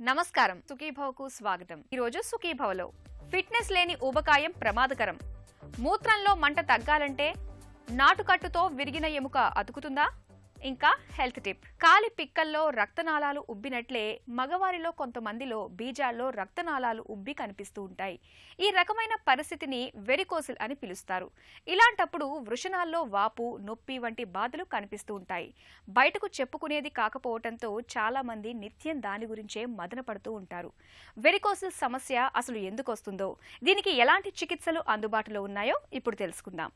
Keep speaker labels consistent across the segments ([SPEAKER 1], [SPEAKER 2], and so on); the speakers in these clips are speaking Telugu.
[SPEAKER 1] నమస్కారం సుఖీభవకు స్వాగతం। ఈ రోజు సుఖీభవలో ఫిట్నెస్ లేని ఊబకాయం ప్రమాదకరం। మూత్రంలో మంట తగ్గాలంటే నాటుకట్టుతో విరిగిన ఎముక అతుకుతుందా? ఇంకా హెల్త్ టిప్, కాలి పిక్కల్లో రక్తనాళాలు ఉబ్బినట్లే మగవారిలో కొంతమందిలో బీజాల్లో రక్తనాళాలు ఉబ్బి కనిపిస్తూ ఉంటాయి। ఈ రకమైన పరిస్థితిని వెరికోసిల్ అని పిలుస్తారు। ఇలాంటప్పుడు వృషణాల్లో వాపు, నొప్పి వంటి బాధలు కనిపిస్తూ ఉంటాయి। బయటకు చెప్పుకునేది కాకపోవడంతో చాలా మంది నిత్యం దాని గురించే మదన పడుతూ ఉంటారు। వెరికోసిల్ సమస్య అసలు ఎందుకు వస్తుందో, దీనికి ఎలాంటి చికిత్సలు అందుబాటులో ఉన్నాయో ఇప్పుడు తెలుసుకుందాం।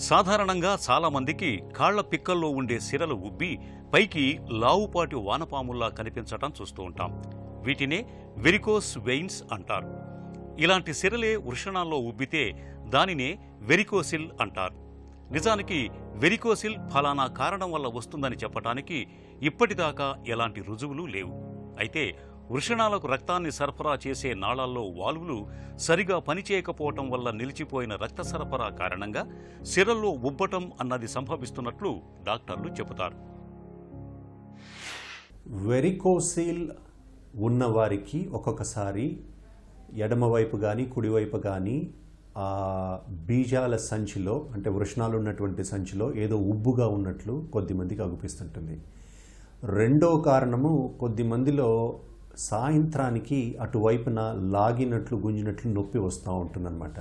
[SPEAKER 2] సాధారణంగా చాలా మందికి కాళ్ల పిక్కల్లో ఉండే సిరలు ఉబ్బి పైకి లావుపాటి వానపాముల్లా కనిపించటం చూస్తూ ఉంటాం। వీటినే వెరికోస్ వెయిన్స్ అంటారు। ఇలాంటి సిరలే వృషణాల్లో ఉబ్బితే దానినే వెరికోసిల్ అంటారు। నిజానికి వెరికోసిల్ ఫలానా కారణం వల్ల వస్తుందని చెప్పటానికి ఇప్పటిదాకా ఎలాంటి రుజువులు లేవు। అయితే వృషణాలకు రక్తాన్ని సరఫరా చేసే నాళాల్లో వాల్వులు సరిగా పనిచేయకపోవటం వల్ల నిలిచిపోయిన రక్త సరఫరా కారణంగా సిరల్లో ఉబ్బటం అన్నది సంభవిస్తున్నట్లు డాక్టర్లు చెబుతారు।
[SPEAKER 3] వెరికోసిల్ ఉన్నవారికి ఒక్కొక్కసారి ఎడమవైపు కానీ కుడివైపు కానీ ఆ బీజాల సంచిలో, అంటే వృషణాలు ఉన్నటువంటి సంచిలో ఏదో ఉబ్బుగా ఉన్నట్లు కొద్దిమందికి అగుపిస్తుంటుంది। రెండో కారణము, కొద్దిమందిలో సాయంత్రానికి అటువైపున లాగినట్లు గుంజినట్లు నొప్పి వస్తూ ఉంటుందన్నమాట।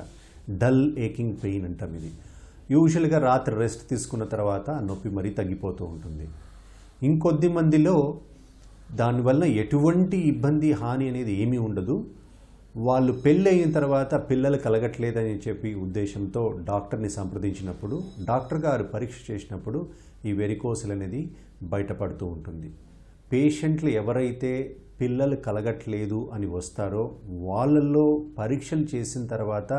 [SPEAKER 3] డల్ ఏకింగ్ పెయిన్ అంటాం ఇది। యూజువల్గా రాత్రి రెస్ట్ తీసుకున్న తర్వాత నొప్పి మరీ తగ్గిపోతూ ఉంటుంది। ఇంకొద్ది మందిలో దానివల్ల ఎటువంటి ఇబ్బంది, హాని అనేది ఏమీ ఉండదు। వాళ్ళు పెళ్ళి అయిన తర్వాత పిల్లలు కలగట్లేదని చెప్పి ఉద్దేశంతో డాక్టర్ని సంప్రదించినప్పుడు డాక్టర్ గారు పరీక్ష చేసినప్పుడు ఈ వెరికోసిల్ అనేది బయటపడుతూ ఉంటుంది। పేషెంట్లు ఎవరైతే పిల్లలు కలగట్లేదు అని వస్తారో వాళ్ళల్లో పరీక్షలు చేసిన తర్వాత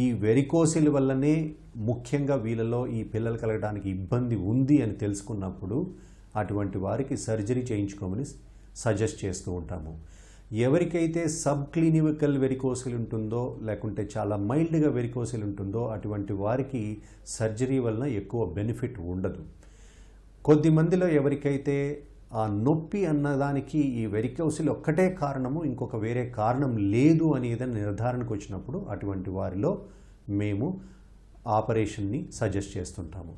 [SPEAKER 3] ఈ వెరికోసిల్ వల్లనే ముఖ్యంగా వీళ్ళలో ఈ పిల్లలు కలగడానికి ఇబ్బంది ఉంది అని తెలుసుకున్నప్పుడు అటువంటి వారికి సర్జరీ చేయించుకోమని సజెస్ట్ చేస్తూ ఉంటాము। ఎవరికైతే సబ్ క్లినికల్ వెరికోసిల్ ఉంటుందో, లేకుంటే చాలా మైల్డ్గా వెరికోసిల్ ఉంటుందో అటువంటి వారికి సర్జరీ వలన ఎక్కువ బెనిఫిట్ ఉండదు। కొద్దిమందిలో ఎవరికైతే ఆ నొప్పి అన్నదానికి ఈ వెరికోసిల్ ఒక్కటే కారణము, ఇంకొక వేరే కారణం లేదు అనేది నిర్ధారణకు వచ్చినప్పుడు అటువంటి వారిలో మేము ఆపరేషన్ని సజెస్ట్ చేస్తుంటాము।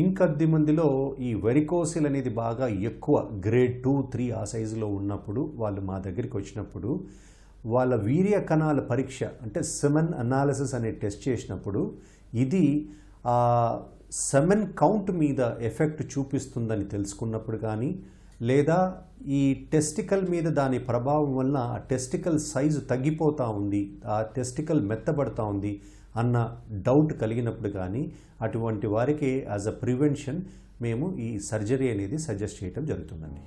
[SPEAKER 3] ఇంకొద్ది మందిలో ఈ వెరికోసిల్ అనేది బాగా ఎక్కువ గ్రేడ్ 2, 3 ఆ సైజులో ఉన్నప్పుడు వాళ్ళు మా దగ్గరికి వచ్చినప్పుడు వాళ్ళ వీర్య కణాల పరీక్ష, అంటే సెమెన్ అనాలిసిస్ అనే టెస్ట్ చేసినప్పుడు ఇది సెమెన్ కౌంట్ మీద ఎఫెక్ట్ చూపిస్తుందని తెలుసుకున్నప్పుడు కానీ, లేదా ఈ టెస్టికల్ మీద దాని ప్రభావం వలన ఆ టెస్టికల్ సైజు తగ్గిపోతూ ఉంది, ఆ టెస్టికల్ మెత్తబడుతూ ఉంది అన్న డౌట్ కలిగినప్పుడు కానీ అటువంటి వారికి యాజ్ అ ప్రివెన్షన్ మేము ఈ సర్జరీ అనేది సజెస్ట్ చేయడం జరుగుతుందండి।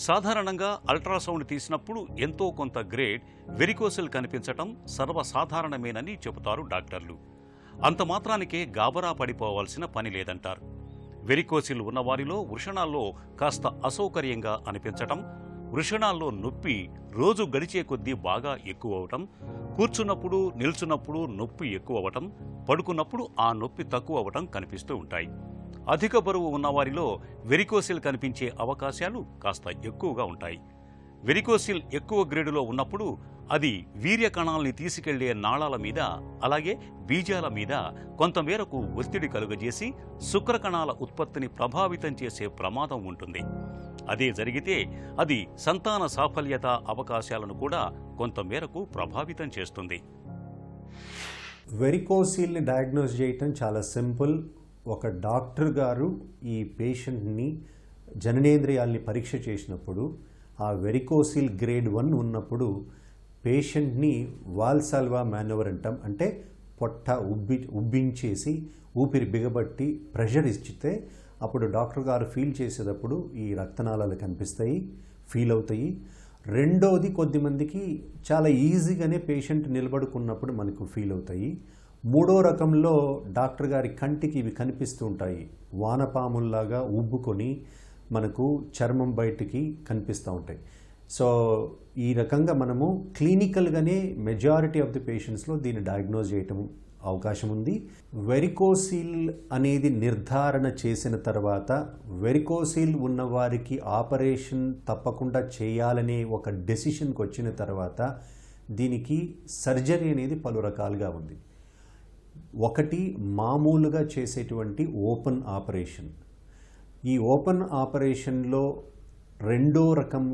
[SPEAKER 2] సాధారణంగా అల్ట్రాసౌండ్ తీసినప్పుడు ఎంతో కొంత గ్రేడ్ వెరికోసిల్ కనిపించటం సర్వసాధారణమేనని చెబుతారు డాక్టర్లు। అంత మాత్రానికే గాబరా పడిపోవాల్సిన పని లేదంటారు। వెరికోసిల్ ఉన్నవారిలో వృషణాల్లో కాస్త అసౌకర్యంగా అనిపించటం, వృషణాల్లో నొప్పి రోజు గడిచే కొద్దీ బాగా ఎక్కువ అవటం, కూర్చున్నప్పుడు నిల్చున్నప్పుడు నొప్పి ఎక్కువ అవటం, పడుకున్నప్పుడు ఆ నొప్పి తక్కువ అవటం కనిపిస్తూ ఉంటాయి। అధిక బరువు ఉన్నవారిలో వెరికోసిల్ కనిపించే అవకాశాలు కాస్త ఎక్కువగా ఉంటాయి। వెరికోసిల్ ఎక్కువ గ్రేడులో ఉన్నప్పుడు అది వీర్య కణాలని తీసుకెళ్లే నాళాల మీద, అలాగే బీజాల మీద కొంతమేరకు ఒత్తిడి కలుగజేసి శుక్రకణాల ఉత్పత్తిని ప్రభావితం చేసే ప్రమాదం ఉంటుంది। అదే జరిగితే అది సంతాన సాఫల్యత అవకాశాలను కూడా కొంతమేరకు ప్రభావితం చేస్తుంది।
[SPEAKER 3] వెరికోసిల్ని డయాగ్నోస్ చేయటం చాలా సింపుల్। ఒక డాక్టర్ గారు ఈ పేషెంట్ని జననేంద్రియాల్ని పరీక్ష చేసినప్పుడు ఆ వెరికోసిల్ గ్రేడ్ 1 ఉన్నప్పుడు పేషెంట్ని వాల్సాల్వా మాన్యువర్ అంటాం, అంటే పొట్ట ఉబ్బించేసి ఊపిరి బిగబట్టి ప్రెషర్ ఇచ్చితే అప్పుడు డాక్టర్ గారు ఫీల్ చేసేటప్పుడు ఈ రక్తనాళాలు కనిపిస్తాయి, ఫీల్ అవుతాయి। రెండోది, కొద్దిమందికి చాలా ఈజీగానే పేషెంట్ నిలబడుకున్నప్పుడు మనకు ఫీల్ అవుతాయి। మూడో రకంలో డాక్టర్ గారి కంటికి ఇవి కనిపిస్తూ ఉంటాయి, వానపాముల్లాగా ఉబ్బుకొని మనకు చర్మం బయటికి కనిపిస్తూ ఉంటాయి. సో ఈ రకంగా మనము క్లినికల్గానే మెజారిటీ ఆఫ్ ది పేషెంట్స్లో దీన్ని డయాగ్నోజ్ చేయటం అవకాశం ఉంది. వెరికోసిల్ అనేది నిర్ధారణ చేసిన తర్వాత వెరికోసిల్ ఉన్నవారికి ఆపరేషన్ తప్పకుండా చేయాలనే ఒక డెసిషన్కి వచ్చిన తర్వాత దీనికి సర్జరీ అనేది పలు రకాలుగా ఉంది. ఒకటి మామూలుగా చేసేటువంటి ఓపెన్ ఆపరేషన్. ఈ ఓపెన్ ఆపరేషన్లో రెండో రకం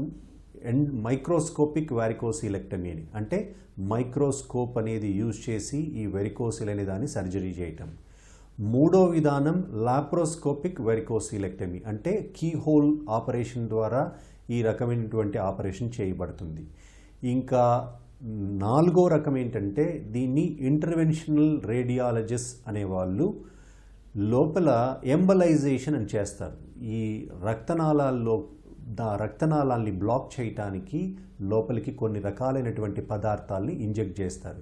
[SPEAKER 3] మైక్రోస్కోపిక్ వారికోసిలెక్టమీ అని, అంటే మైక్రోస్కోప్ అనేది యూజ్ చేసి ఈ వెరికోసిల్ అనే దాన్ని సర్జరీ చేయటం. మూడో విధానం లాప్రోస్కోపిక్ వెరికోసిలెక్టమీ, అంటే కీ హోల్ ఆపరేషన్ ద్వారా ఈ రకమైనటువంటి ఆపరేషన్ చేయబడుతుంది. ఇంకా నాలుగో రకం ఏంటంటే దీన్ని ఇంటర్వెన్షనల్ రేడియాలజిస్ట్ అనేవాళ్ళు లోపల ఎంబలైజేషన్ అని చేస్తారు. ఈ రక్తనాళాల్ని బ్లాక్ చేయటానికి లోపలికి కొన్ని రకాలైనటువంటి పదార్థాలని ఇంజెక్ట్ చేస్తారు.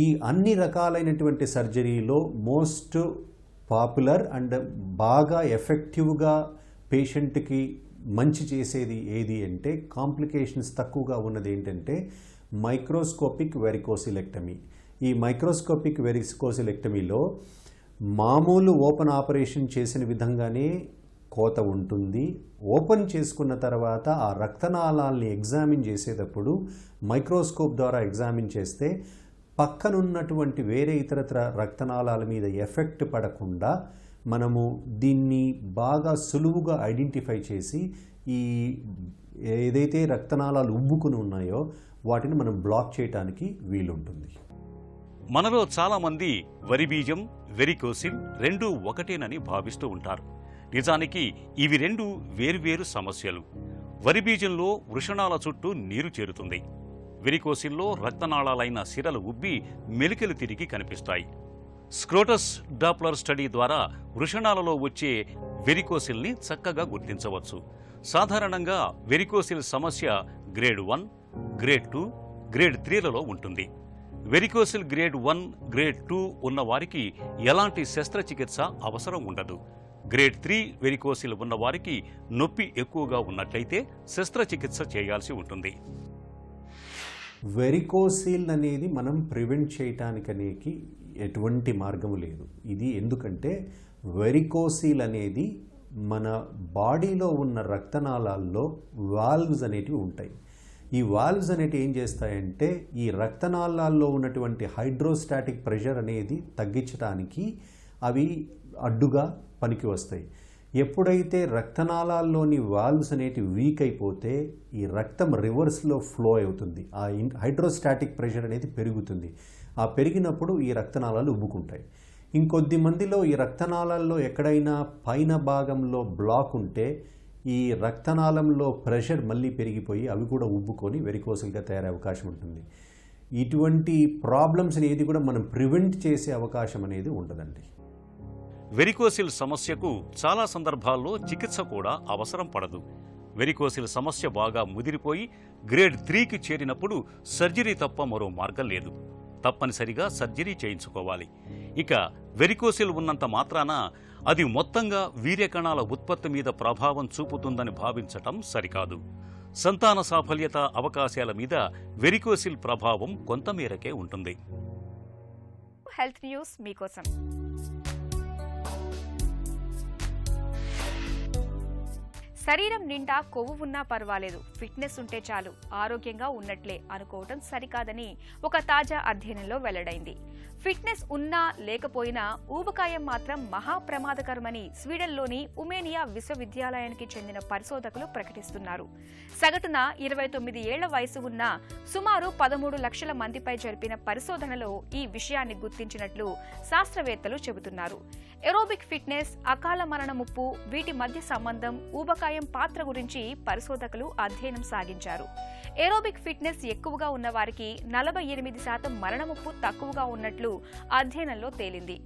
[SPEAKER 3] ఈ అన్ని రకాలైనటువంటి సర్జరీలో మోస్ట్ పాపులర్ అండ్ బాగా ఎఫెక్టివ్గా పేషెంట్కి మంచి చేసేది ఏది అంటే, కాంప్లికేషన్స్ తక్కువగా ఉన్నది ఏంటంటే మైక్రోస్కోపిక్ వెరికోసిలెక్టమీ. ఈ మైక్రోస్కోపిక్ వెరికోసిలెక్టమీలో మామూలు ఓపెన్ ఆపరేషన్ చేసిన విధంగానే కోత ఉంటుంది. ఓపెన్ చేసుకున్న తర్వాత ఆ రక్తనాళాలని ఎగ్జామిన్ చేసేటప్పుడు మైక్రోస్కోప్ ద్వారా ఎగ్జామిన్ చేస్తే పక్కనున్నటువంటి వేరే ఇతరత్ర రక్తనాళాల మీద ఎఫెక్ట్ పడకుండా మనము దీన్ని బాగా సులువుగా ఐడెంటిఫై చేసి ఈ ఏదైతే రక్తనాళాలు ఉబ్బుకుని ఉన్నాయో వాటిని మనం బ్లాక్ చేయడానికి వీలుంటుంది.
[SPEAKER 2] మనలో చాలామంది వరి బీజం, వెరికోసిల్ రెండూ ఒకటేనని భావిస్తూ ఉంటారు. నిజానికి ఇవి రెండు వేర్వేరు సమస్యలు. వరి బీజంలో వృషణాల చుట్టూ నీరు చేరుతుంది. వెరికోసిల్లో రక్తనాళాలైన సిరలు ఉబ్బి మెలికలు తిరిగి కనిపిస్తాయి. స్క్రోటస్ డాప్లర్ స్టడీ ద్వారా వృషణాలలో వచ్చే వెరికోసిల్ని చక్కగా గుర్తించవచ్చు. సాధారణంగా వెరికోసిల్ సమస్య గ్రేడ్ 1, గ్రేడ్ 2, గ్రేడ్ 3లలో ఉంటుంది. వెరికోసిల్ గ్రేడ్ 1, గ్రేడ్ 2 ఉన్న వారికి ఎలాంటి శస్త్రచికిత్స అవసరం ఉండదు. గ్రేడ్ 3 వెరికోసిల్ ఉన్న వారికి నొప్పి ఎక్కువగా ఉన్నట్లయితే శస్త్రచికిత్స చేయాల్సి ఉంటుంది.
[SPEAKER 3] వెరికోసిల్ అనేది మనం ప్రివెంట్ చేయటానికి ఎటువంటి మార్గం లేదు. ఇది ఎందుకంటే వెరికోసిల్ అనేది మన బాడీలో ఉన్న రక్తనాళాల్లో వాల్వ్స్ అనేటివి ఉంటాయి. ఈ వాల్వ్స్ అనేటివి ఏం చేస్తాయంటే ఈ రక్తనాళాల్లో ఉన్నటువంటి హైడ్రోస్టాటిక్ ప్రెషర్ అనేది తగ్గించడానికి అవి అడ్డుగా పనికి వస్తాయి. ఎప్పుడైతే రక్తనాళాల్లోని వాల్వ్స్ అనేటివి వీక్ అయిపోతే ఈ రక్తం రివర్స్లో ఫ్లో అవుతుంది. ఆ హైడ్రోస్టాటిక్ ప్రెషర్ అనేది పెరుగుతుంది. ఆ పెరిగినప్పుడు ఈ రక్తనాళాలు ఉబ్బుకుంటాయి. ఇంకొద్ది మందిలో ఈ రక్తనాళాల్లో ఎక్కడైనా పైన భాగంలో బ్లాక్ ఉంటే ఈ రక్తనాళంలో ప్రెషర్ మళ్ళీ పెరిగిపోయి అవి కూడా ఉబ్బుకొని వెరికోసిల్గా తయారయ్యే అవకాశం ఉంటుంది. ఇటువంటి ప్రాబ్లమ్స్ అనేది కూడా మనం ప్రివెంట్ చేసే అవకాశం అనేది ఉండదండి.
[SPEAKER 2] వెరికోసిల్ సమస్యకు చాలా సందర్భాల్లో చికిత్స కూడా అవసరం పడదు. వెరికోసిల్ సమస్య బాగా ముదిరిపోయి గ్రేడ్ 3కి చేరినప్పుడు సర్జరీ తప్ప మరో మార్గం లేదు. తప్పనిసరిగా సర్జరీ చేయించుకోవాలి. ఇక వెరికోసిల్ ఉన్నంత మాత్రాన అది మొత్తంగా వీర్యకణాల ఉత్పత్తి మీద ప్రభావం చూపుతుందని భావించటం సరికాదు. సంతాన సాఫల్యత అవకాశాల మీద వెరికోసిల్ ప్రభావం కొంతమేరకే ఉంటుంది.
[SPEAKER 1] హెల్త్ న్యూస్ మీకోసం. శరీరం నిండా కొవ్వు ఉన్నా పర్వాలేదు, ఫిట్నెస్ ఉంటే చాలు, ఆరోగ్యంగా ఉన్నట్లే అనుకోవటం సరికాదని ఒక తాజా అధ్యయనంలో వెల్లడైంది. ఫిట్నెస్ ఉన్నా లేకపోయినా ఊబకాయం మాత్రం మహా ప్రమాదకరమని స్వీడన్లోని ఉమేనియా విశ్వవిద్యాలయానికి చెందిన పరిశోధకులు ప్రకటిస్తున్నారు. సగటున 29 ఏళ్ల వయసు ఉన్న సుమారు 13 లక్షల మందిపై జరిపిన పరిశోధనలో ఈ విషయాన్ని గుర్తించినట్లు శాస్త్రవేత్తలు చెబుతున్నారు. ఏరోబిక్ ఫిట్నెస్, అకాల మరణ ముప్పు, వీటి మధ్య సంబంధం, ఊబకాయం పాత్ర గురించి పరిశోధకులు అధ్యయనం సాగించారు. ఏరోబిక్ ఫిట్నెస్ ఎక్కువగా ఉన్నవారికి 48% మరణ ముప్పు తక్కువగా ఉన్నట్లు అధ్యయనంలో తేలింది.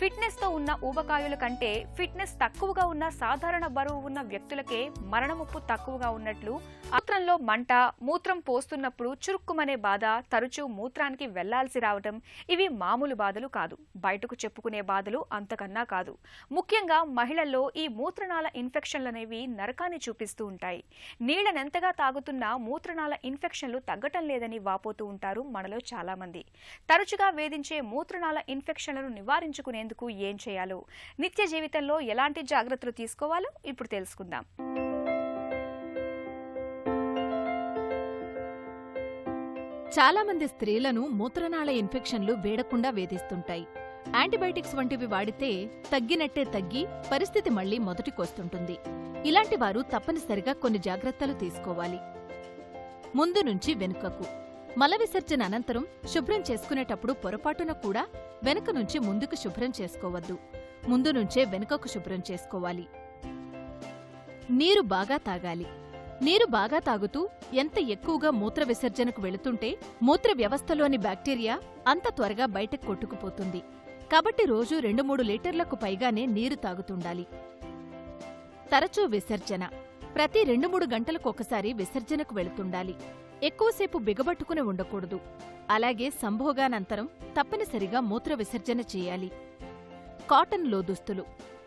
[SPEAKER 1] ఫిట్నెస్ తో ఉన్న ఊబకాయుల కంటే ఫిట్నెస్ తక్కువగా ఉన్న సాధారణ బరువు ఉన్న వ్యక్తులకే మరణ ముప్పు తక్కువగా ఉన్నట్లు మూత్రంలో మంట, మూత్రం పోస్తున్నప్పుడు చురుక్కుమనే బాధ, తరచూ మూత్రానికి వెళ్లాల్సి రావటం ఇవి మామూలు బాధలు కాదు. బయటకు చెప్పుకునే బాధలు అంతకన్నా కాదు. ముఖ్యంగా మహిళల్లో ఈ మూత్రనాళ ఇన్ఫెక్షన్లనేవి నరకాన్ని చూపిస్తూ ఉంటాయి. నీళ్లనెంతగా తాగుతున్నా మూత్రనాళ ఇన్ఫెక్షన్లు తగ్గటం లేదని వాపోతూ ఉంటారు మనలో చాలా మంది. తరచుగా వేధించే మూత్రనాళ ఇన్ఫెక్షన్లను నివారించుకునేందుకు ఏం చేయాలో, నిత్య జీవితంలో ఎలాంటి జాగ్రత్తలు తీసుకోవాలో ఇప్పుడు తెలుసుకుందాం.
[SPEAKER 4] చాలా మంది స్త్రీలను మూత్రనాళ ఇన్ఫెక్షన్లు వేడకుండా వేధిస్తుంటాయి. యాంటీబయాటిక్స్ వంటివి వాడితే తగ్గినట్టే తగ్గి పరిస్థితి మళ్లీ మొదటికొస్తుంటుంది. ఇలాంటి వారు తప్పనిసరిగా కొన్ని జాగ్రత్తలు తీసుకోవాలి. ముందు నుంచి వెనుకకు. మల విసర్జన అనంతరం శుభ్రం చేసుకునేటప్పుడు పొరపాటున కూడా వెనుక నుంచి ముందుకు శుభ్రం చేసుకోవద్దు. ముందు నుంచే వెనుకకు శుభ్రం చేసుకోవాలి. నీరు బాగా తాగాలి. నీరు బాగా తాగుతూ ఎంత ఎక్కువగా మూత్ర విసర్జనకు వెళుతుంటే మూత్ర వ్యవస్థలోని బ్యాక్టీరియా అంత త్వరగా బయటకు కొట్టుకుపోతుంది. కాబట్టి రోజూ 2-3 లీటర్లకు పైగానే నీరు తాగుతుండాలి. తరచూ విసర్జన. ప్రతి 2-3 గంటలకొకసారి విసర్జనకు వెళుతుండాలి. ఎక్కువసేపు బిగబట్టుకుని ఉండకూడదు. అలాగే సంభోగానంతరం తప్పనిసరిగా మూత్ర విసర్జన చేయాలి. కాటన్ లోదుస్తులు.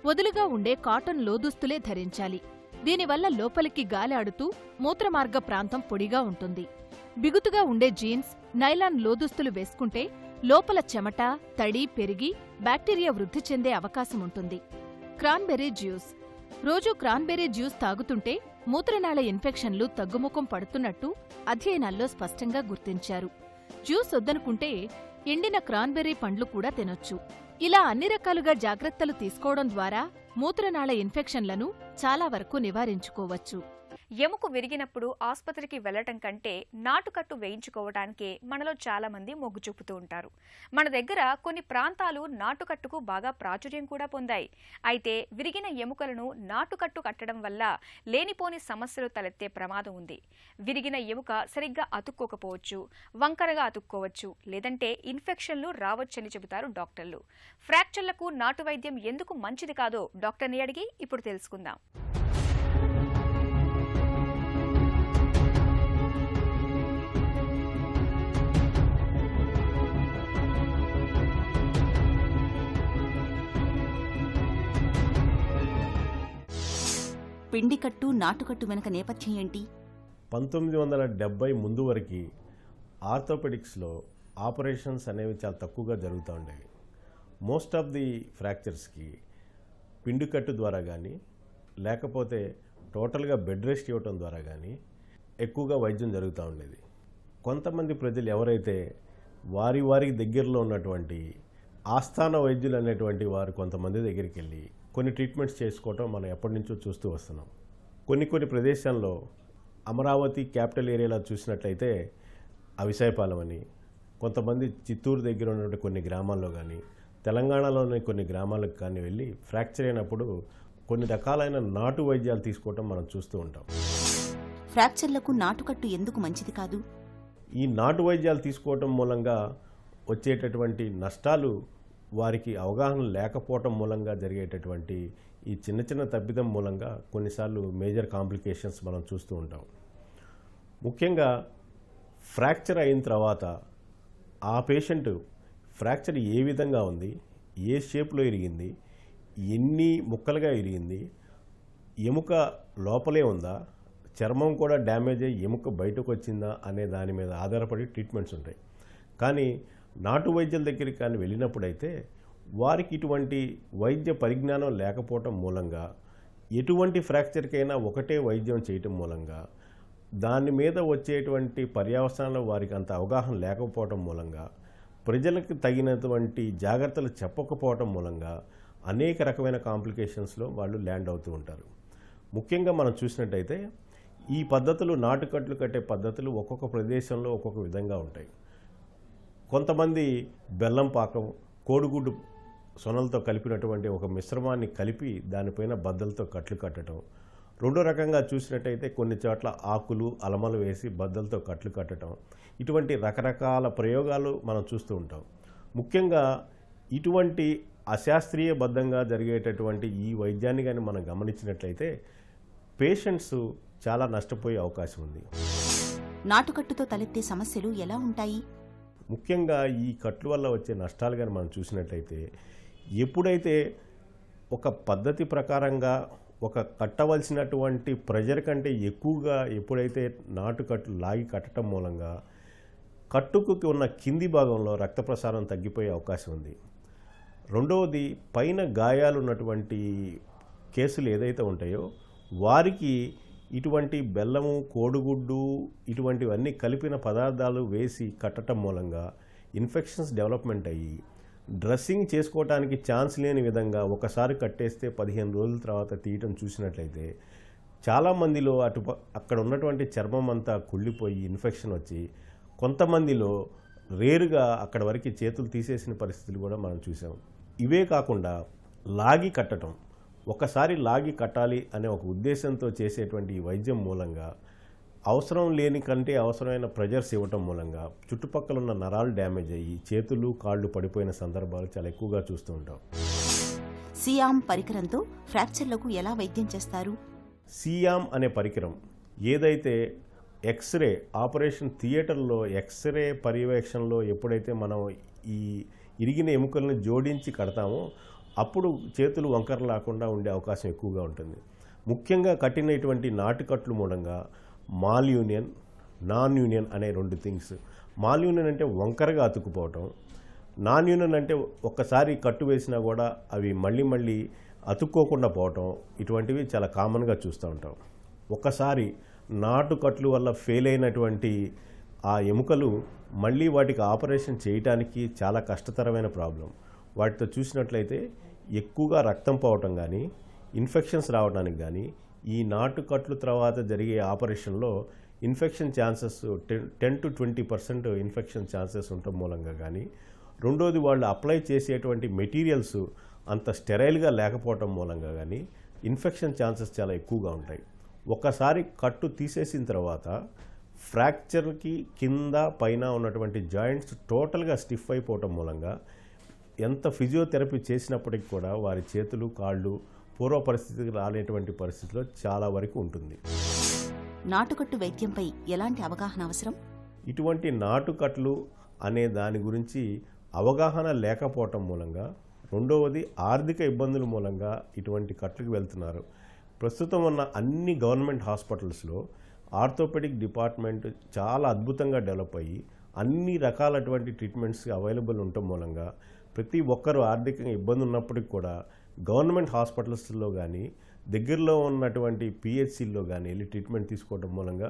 [SPEAKER 4] వదులుగా ఉండే కాటన్ లోదుస్తులే ధరించాలి. దీనివల్ల లోపలికి గాలి ఆడుతూ మూత్రమార్గ ప్రాంతం పొడిగా ఉంటుంది. బిగుతుగా ఉండే జీన్స్, నైలాన్ లోదుస్తులు వేసుకుంటే లోపల చెమట, తడి పెరిగి బ్యాక్టీరియా వృద్ధి చెందే అవకాశముంటుంది. Cranberry juice. రోజూ క్రాన్బెర్రీ జ్యూస్ తాగుతుంటే మూత్రనాళ ఇన్ఫెక్షన్లు తగ్గుముఖం పడుతున్నట్టు అధ్యయనాల్లో స్పష్టంగా గుర్తించారు. జ్యూస్ వద్దనుకుంటే ఎండిన క్రాన్బెర్రీ పండ్లు కూడా తినొచ్చు. ఇలా అన్ని రకాలుగా జాగ్రత్తలు తీసుకోవడం ద్వారా మూత్రనాళ ఇన్ఫెక్షన్లను చాలా వరకు నివారించుకోవచ్చు.
[SPEAKER 1] ఎముక విరిగినప్పుడు ఆసుపత్రికి వెళ్లటం కంటే నాటుకట్టు వేయించుకోవడానికే మనలో చాలా మంది మొగ్గు చూపుతూ ఉంటారు. మన దగ్గర కొన్ని ప్రాంతాలు నాటుకట్టుకు బాగా ప్రాచుర్యం కూడా పొందాయి. అయితే విరిగిన ఎముకలను నాటుకట్టు కట్టడం వల్ల లేనిపోని సమస్యలు తలెత్తే ప్రమాదం ఉంది. విరిగిన ఎముక సరిగ్గా అతుక్కోకపోవచ్చు, వంకరగా అతుక్కోవచ్చు, లేదంటే ఇన్ఫెక్షన్లు రావచ్చని చెబుతారు డాక్టర్లు. ఫ్రాక్చర్లకు నాటు వైద్యం ఎందుకు మంచిది కాదో డాక్టర్ని అడిగి ఇప్పుడు తెలుసుకుందాం.
[SPEAKER 5] పిండికట్టు, నాటుకట్టు వెనక నేపథ్యం ఏంటి?
[SPEAKER 6] 1970 ముందు వరకు ఆర్థోపెడిక్స్లో ఆపరేషన్స్ అనేవి చాలా తక్కువగా జరుగుతూ ఉండేవి. మోస్ట్ ఆఫ్ ది ఫ్రాక్చర్స్కి పిండికట్టు ద్వారా కానీ లేకపోతే టోటల్గా బెడ్ రెస్ట్ ఇవ్వటం ద్వారా కానీ ఎక్కువగా వైద్యం జరుగుతూ ఉండేది. కొంతమంది ప్రజలు ఎవరైతే వారికి దగ్గరలో ఉన్నటువంటి ఆస్థాన వైద్యులు అనేటువంటి వారు కొంతమంది దగ్గరికి వెళ్ళి కొన్ని ట్రీట్మెంట్స్ చేసుకోవటం మనం ఎప్పటి నుంచో చూస్తూ వస్తున్నాం. కొన్ని ప్రదేశాల్లో అమరావతి క్యాపిటల్ ఏరియాలో చూసినట్లయితే అవిశాయపాలెం అని, కొంతమంది చిత్తూరు దగ్గర ఉన్నటువంటి కొన్ని గ్రామాల్లో కానీ, తెలంగాణలోని కొన్ని గ్రామాలకు కానీ వెళ్ళి ఫ్రాక్చర్ అయినప్పుడు కొన్ని రకాలైన నాటు వైద్యాలు తీసుకోవటం మనం చూస్తూ ఉంటాం.
[SPEAKER 5] ఫ్రాక్చర్లకు నాటుకట్టు ఎందుకు మంచిది కాదు?
[SPEAKER 6] ఈ నాటు వైద్యాలు తీసుకోవటం మూలంగా వచ్చేటటువంటి నష్టాలు వారికి అవగాహన లేకపోవటం మూలంగా జరిగేటటువంటి ఈ చిన్న తప్పిదం మూలంగా కొన్నిసార్లు మేజర్ కాంప్లికేషన్స్ మనం చూస్తూ ఉంటాం. ముఖ్యంగా ఫ్రాక్చర్ అయిన తర్వాత ఆ పేషెంట్ ఫ్రాక్చర్ ఏ విధంగా ఉంది, ఏ షేప్లో ఇరిగింది, ఎన్ని ముక్కలుగా ఇరిగింది, ఎముక లోపలే ఉందా, చర్మం కూడా డ్యామేజ్ అయ్యి ఎముక బయటకు వచ్చిందా అనే దాని మీద ఆధారపడి ట్రీట్మెంట్స్ ఉంటాయి. కానీ నాటు వైద్యుల దగ్గరికి కానీ వెళ్ళినప్పుడైతే వారికి ఇటువంటి వైద్య పరిజ్ఞానం లేకపోవటం మూలంగా ఎటువంటి ఫ్రాక్చర్కైనా ఒకటే వైద్యం చేయటం మూలంగా దాని మీద వచ్చేటువంటి పర్యవసానాలు వారికి అంత అవగాహన లేకపోవటం మూలంగా ప్రజలకు తగినటువంటి జాగ్రత్తలు చెప్పకపోవటం మూలంగా అనేక రకమైన కాంప్లికేషన్స్లో వాళ్ళు ల్యాండ్ అవుతూ ఉంటారు. ముఖ్యంగా మనం చూసినట్టయితే ఈ పద్ధతులు, నాటుకట్లు కట్టే పద్ధతులు ఒక్కొక్క ప్రదేశంలో ఒక్కొక్క విధంగా ఉంటాయి. కొంతమంది బెల్లం పాకం, కోడిగుడ్డు సొనలతో కలిపినటువంటి ఒక మిశ్రమాన్ని కలిపి దానిపైన బద్దలతో కట్లు కట్టడం. రెండో రకంగా చూసినట్టయితే కొన్ని చోట్ల ఆకులు, అలమలు వేసి బద్దలతో కట్లు కట్టడం. ఇటువంటి రకరకాల ప్రయోగాలు మనం చూస్తూ ఉంటాం. ముఖ్యంగా ఇటువంటి అశాస్త్రీయబద్ధంగా జరిగేటటువంటి ఈ వైద్యాన్ని కానీ మనం గమనించినట్లయితే పేషెంట్స్ చాలా నష్టపోయే అవకాశం ఉంది.
[SPEAKER 5] నాటుకట్టుతో తలెత్తే సమస్యలు ఎలా ఉంటాయి?
[SPEAKER 6] ముఖ్యంగా ఈ కట్లు వల్ల వచ్చే నష్టాలు కానీ మనం చూసినట్లయితే, ఎప్పుడైతే ఒక పద్ధతి ప్రకారంగా ఒక కట్టవలసినటువంటి ప్రెజర్ కంటే ఎక్కువగా ఎప్పుడైతే నాటుకట్లు లాగి కట్టడం మూలంగా కట్టుకు ఉన్న కింది భాగంలో రక్త ప్రసారం తగ్గిపోయే అవకాశం ఉంది. రెండవది, పైన గాయాలు ఉన్నటువంటి కేసులు ఏదైతే ఉంటాయో వారికి ఇటువంటి బెల్లము, కోడిగుడ్డు ఇటువంటివన్నీ కలిపిన పదార్థాలు వేసి కట్టడం మూలంగా ఇన్ఫెక్షన్స్ డెవలప్మెంట్ అయ్యి డ్రెస్సింగ్ చేసుకోవడానికి ఛాన్స్ లేని విధంగా ఒకసారి కట్టేస్తే 15 రోజుల తర్వాత తీయటం చూసినట్లయితే చాలామందిలో అక్కడ ఉన్నటువంటి చర్మం అంతా కుళ్ళిపోయి ఇన్ఫెక్షన్ వచ్చి కొంతమందిలో రేరుగా అక్కడ వరకు చేతులు తీసేసిన పరిస్థితులు కూడా మనం చూసాం. ఇవే కాకుండా లాగి కట్టడం, ఒకసారి లాగి కట్టాలి అనే ఒక ఉద్దేశంతో చేసేటువంటి ఈ వైద్యం మూలంగా అవసరం లేని కంటే అవసరమైన ప్రెజర్స్ ఇవ్వటం మూలంగా చుట్టుపక్కల ఉన్న నరాలు డ్యామేజ్ అయ్యి చేతులు కాళ్ళు పడిపోయిన సందర్భాలు చాలా ఎక్కువగా చూస్తూ ఉంటాం.
[SPEAKER 5] సియామ్ పరికరంతో ఫ్రాక్చర్లకు ఎలా వైద్యం చేస్తారు?
[SPEAKER 6] సియామ్ అనే పరికరం ఏదైతే ఎక్స్రే ఆపరేషన్ థియేటర్లో ఎక్స్రే పర్యవేక్షణలో ఎప్పుడైతే మనం ఈ ఇరిగిన ఎముకలను జోడించి కడతామో అప్పుడు చేతులు వంకర లేకుండా ఉండే అవకాశం ఎక్కువగా ఉంటుంది. ముఖ్యంగా కట్టినటువంటి నాటుకట్లు మూలంగా మాల్ యూనియన్, నాన్ యూనియన్ అనే 2 థింగ్స్. మాల్ యూనియన్ అంటే వంకరగా అతుక్కుపోవటం, నాన్ యూనియన్ అంటే ఒక్కసారి కట్టు వేసినా కూడా అవి మళ్ళీ అతుక్కోకుండా పోవటం, ఇటువంటివి చాలా కామన్గా చూస్తూ ఉంటాం. ఒకసారి నాటుకట్లు వల్ల ఫెయిల్ అయినటువంటి ఆ ఎముకలు మళ్ళీ వాటికి ఆపరేషన్ చేయడానికి చాలా కష్టతరమైన ప్రాబ్లం. వాటితో చూసినట్లయితే ఎక్కువగా రక్తం పోవటం కానీ ఇన్ఫెక్షన్స్ రావడానికి కానీ ఈ నాటుకట్లు తర్వాత జరిగే ఆపరేషన్లో infection chances 10 to 20% infection chances ఉండటం మూలంగా కానీ, రెండోది వాళ్ళు అప్లై చేసేటువంటి మెటీరియల్స్ అంత స్టెరైల్గా లేకపోవటం మూలంగా కానీ ఇన్ఫెక్షన్ ఛాన్సెస్ చాలా ఎక్కువగా ఉంటాయి. ఒకసారి కట్టు తీసేసిన తర్వాత ఫ్రాక్చర్కి కింద పైన ఉన్నటువంటి జాయింట్స్ టోటల్గా స్టిఫ్ అయిపోవటం మూలంగా ఎంత ఫిజియోథెరపీ చేసినప్పటికీ కూడా వారి చేతులు కాళ్ళు పూర్వ పరిస్థితికి రాలేటువంటి పరిస్థితిలో చాలా వరకు ఉంటుంది.
[SPEAKER 5] నాటుకట్టు వైద్యంపై ఎలాంటి అవగాహన అవసరం?
[SPEAKER 6] ఇటువంటి నాటుకట్లు అనే దాని గురించి అవగాహన లేకపోవటం మూలంగా, రెండవది ఆర్థిక ఇబ్బందుల మూలంగా ఇటువంటి కట్లకు వెళ్తున్నారు. ప్రస్తుతం ఉన్న అన్ని గవర్నమెంట్ హాస్పిటల్స్లో ఆర్థోపెడిక్ డిపార్ట్మెంట్ చాలా అద్భుతంగా డెవలప్ అయ్యి అన్ని రకాలటువంటి ట్రీట్మెంట్స్ అవైలబుల్ ఉండటం మూలంగా ప్రతి ఒక్కరూ ఆర్థికంగా ఇబ్బంది ఉన్నప్పటికీ కూడా గవర్నమెంట్ హాస్పిటల్స్లో కానీ దగ్గరలో ఉన్నటువంటి పిహెచ్సిల్లో కానీ వెళ్ళి ట్రీట్మెంట్ తీసుకోవడం మూలంగా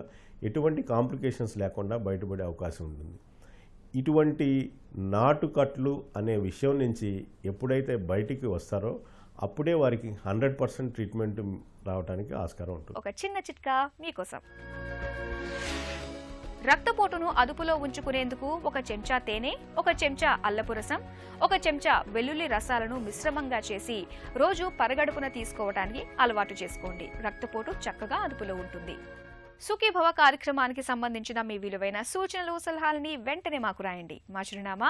[SPEAKER 6] ఎటువంటి కాంప్లికేషన్స్ లేకుండా బయటపడే అవకాశం ఉంటుంది. ఇటువంటి నాటుకట్లు అనే విషయం నుంచి ఎప్పుడైతే బయటికి వస్తారో అప్పుడే వారికి 100% ట్రీట్మెంట్ రావడానికి ఆస్కారం ఉంటుంది.
[SPEAKER 1] ఒక చిన్న చిట్కా మీకోసం. రక్తపోటును అదుపులో ఉంచుకునేందుకు 1 చెంచా తేనె, 1 చెంచా అల్లపు రసం, 1 చెంచా వెల్లుల్లి రసాలను మిశ్రమంగా చేసి రోజు పరగడుపున తీసుకోవడానికి అలవాటు చేసుకోండి. రక్తపోటు చక్కగా అదుపులో ఉంటుంది. సుఖీభవ కార్యక్రమానికి సంబంధించిన మీ విలువైన సూచనలు, సలహాలని వెంటనే మాకు రాయండి. మా చిరునామా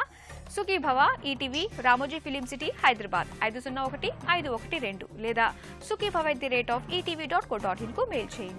[SPEAKER 1] Sukhibhava, ETV, Ramoji film city, Hyderabad 501512 లేదా sukhibhava@etv.co.in కు మెయిల్ చేయండి.